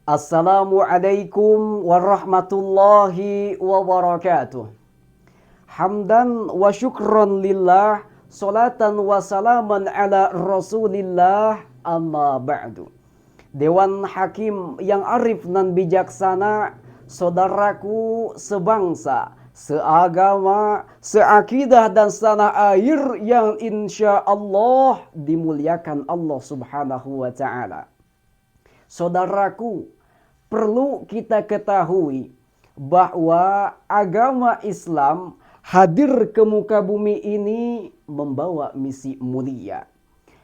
Assalamualaikum warahmatullahi wabarakatuh. Hamdan wa syukran lillah, salatan wa salaman ala rasulillah, amma ba'du. Dewan Hakim yang arif dan bijaksana, saudaraku sebangsa, seagama, seakidah dan setanah air yang insya Allah dimuliakan Allah subhanahu wa ta'ala. Saudaraku, perlu kita ketahui bahwa agama Islam hadir ke muka bumi ini membawa misi mulia.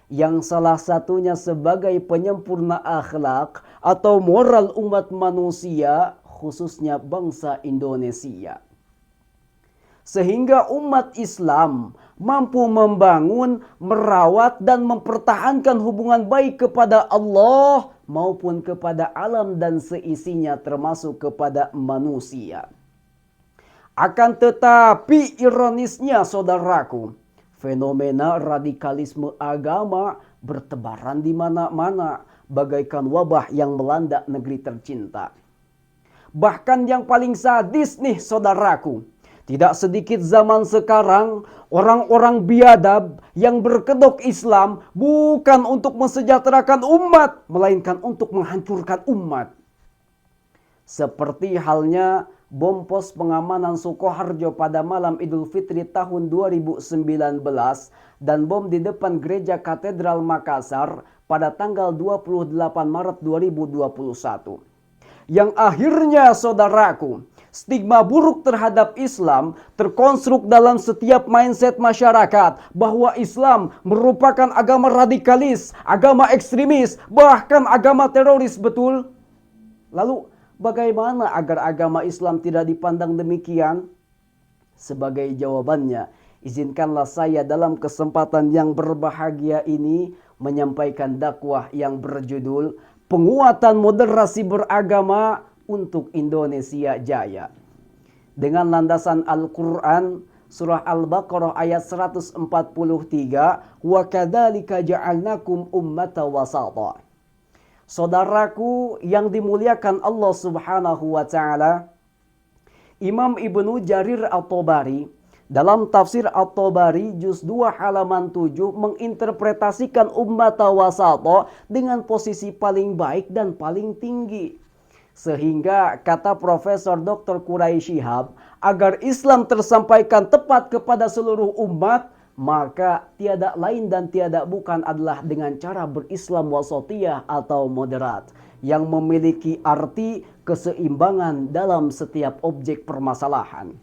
Yang salah satunya sebagai penyempurna akhlak atau moral umat manusia, khususnya bangsa Indonesia. Sehingga umat Islam mampu membangun, merawat dan mempertahankan hubungan baik kepada Allah maupun kepada alam dan seisinya termasuk kepada manusia. Akan tetapi ironisnya saudaraku, fenomena radikalisme agama bertebaran di mana-mana bagaikan wabah yang melanda negeri tercinta. Bahkan yang paling sadis nih saudaraku, tidak sedikit zaman sekarang orang-orang biadab yang berkedok Islam bukan untuk mensejahterakan umat, melainkan untuk menghancurkan umat. Seperti halnya bom pos pengamanan Sukoharjo pada malam Idul Fitri tahun 2019 dan bom di depan Gereja Katedral Makassar pada tanggal 28 Maret 2021. Yang akhirnya saudaraku, stigma buruk terhadap Islam terkonstruk dalam setiap mindset masyarakat bahwa Islam merupakan agama radikalis, agama ekstremis, bahkan agama teroris, betul? Lalu bagaimana agar agama Islam tidak dipandang demikian? Sebagai jawabannya, izinkanlah saya dalam kesempatan yang berbahagia ini menyampaikan dakwah yang berjudul Penguatan Moderasi Beragama untuk Indonesia Jaya. Dengan landasan Al-Quran, surah Al-Baqarah ayat 143, wa kadzalika ja'alnakum ummatan wasata. Saudaraku yang dimuliakan Allah Subhanahu wa taala, Imam Ibnu Jarir At-Tabari dalam tafsir At-Tabari juz 2 halaman 7 menginterpretasikan ummatan wasata dengan posisi paling baik dan paling tinggi. Sehingga kata Profesor Dr. Quraisy Shihab, agar Islam tersampaikan tepat kepada seluruh umat, maka tiada lain dan tiada bukan adalah dengan cara berislam wasatiyah atau moderat, yang memiliki arti keseimbangan dalam setiap objek permasalahan.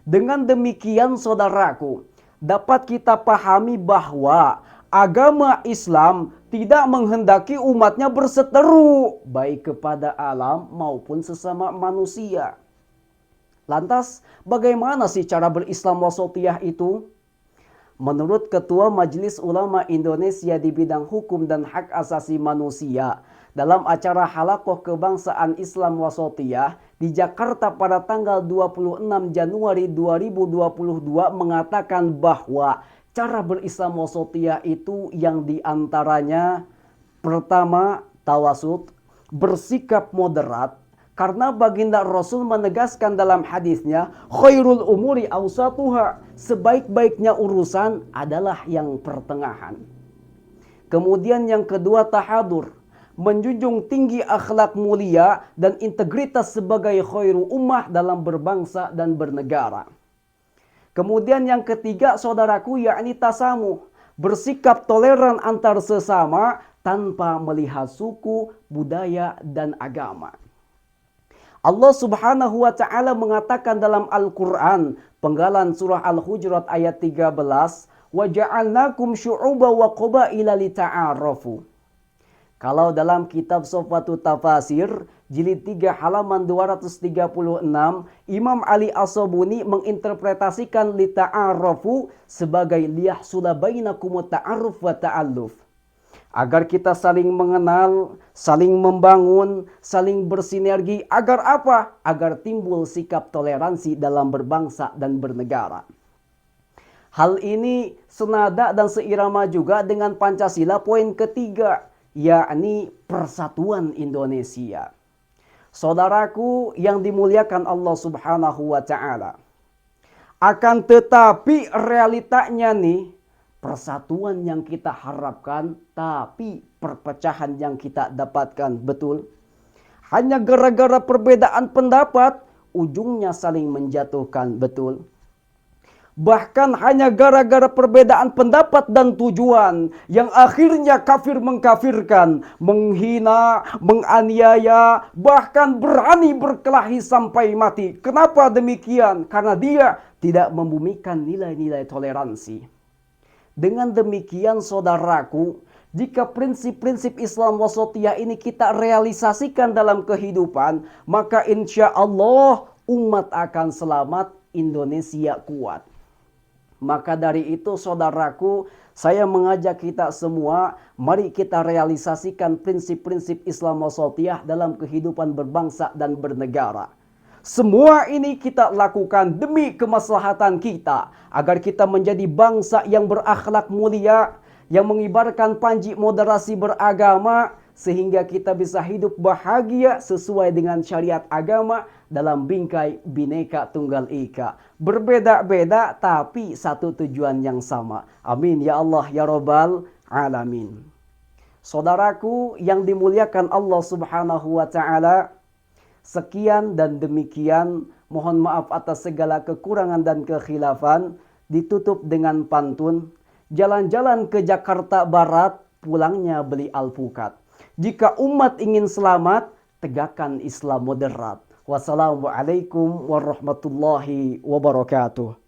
Dengan demikian saudaraku, dapat kita pahami bahwa agama Islam tidak menghendaki umatnya berseteru baik kepada alam maupun sesama manusia. Lantas bagaimana sih cara berislam wasatiyah itu? Menurut Ketua Majelis Ulama Indonesia di bidang hukum dan hak asasi manusia, dalam acara Halaqah Kebangsaan Islam Wasatiyah di Jakarta pada tanggal 26 Januari 2022 mengatakan bahwa cara berislam wasatiyah itu yang diantaranya pertama tawasud, bersikap moderat, karena baginda Rasul menegaskan dalam hadisnya, khairul umuri awsatuha, sebaik-baiknya urusan adalah yang pertengahan. Kemudian yang kedua tahadur, menjunjung tinggi akhlak mulia dan integritas sebagai khairu ummah dalam berbangsa dan bernegara. Kemudian yang ketiga saudaraku yakni tasamuh, bersikap toleran antar sesama tanpa melihat suku, budaya dan agama. Allah Subhanahu wa taala mengatakan dalam Al-Qur'an, penggalan surah Al-Hujurat ayat 13, wa ja'alnakum syu'uban wa qabaila lita'arafu. Kalau dalam kitab Sofatut Tafasir jilid 3 halaman 236, Imam Ali As-Sabuni menginterpretasikan lita'arafu sebagai liyahsula bainakumut ta'aruf wa ta'alluf. Agar kita saling mengenal, saling membangun, saling bersinergi. Agar apa? Agar timbul sikap toleransi dalam berbangsa dan bernegara. Hal ini senada dan seirama juga dengan Pancasila poin ketiga, yakni persatuan Indonesia. Saudaraku yang dimuliakan Allah Subhanahu wa taala. Akan tetapi realitanya nih, persatuan yang kita harapkan tapi perpecahan yang kita dapatkan, betul? Hanya gara-gara perbedaan pendapat, ujungnya saling menjatuhkan, betul? Bahkan hanya gara-gara perbedaan pendapat dan tujuan yang akhirnya kafir mengkafirkan, menghina, menganiaya, bahkan berani berkelahi sampai mati. Kenapa demikian? Karena dia tidak membumikan nilai-nilai toleransi. Dengan demikian saudaraku, jika prinsip-prinsip Islam wasatiyah ini kita realisasikan dalam kehidupan, maka insya Allah umat akan selamat, Indonesia kuat. Maka dari itu saudaraku, saya mengajak kita semua, mari kita realisasikan prinsip-prinsip Islam wasatiyah dalam kehidupan berbangsa dan bernegara. Semua ini kita lakukan demi kemaslahatan kita, agar kita menjadi bangsa yang berakhlak mulia, yang mengibarkan panji moderasi beragama, sehingga kita bisa hidup bahagia sesuai dengan syariat agama dalam bingkai Bhinneka Tunggal Ika. Berbeda-beda tapi satu tujuan yang sama. Amin ya Allah ya Rabbal Alamin. Saudaraku yang dimuliakan Allah Subhanahu wa taala, sekian dan demikian. Mohon maaf atas segala kekurangan dan kekhilafan. Ditutup dengan pantun. Jalan-jalan ke Jakarta Barat, pulangnya beli alpukat. Jika umat ingin selamat, tegakkan Islam moderat. Wassalamualaikum warahmatullahi wabarakatuh.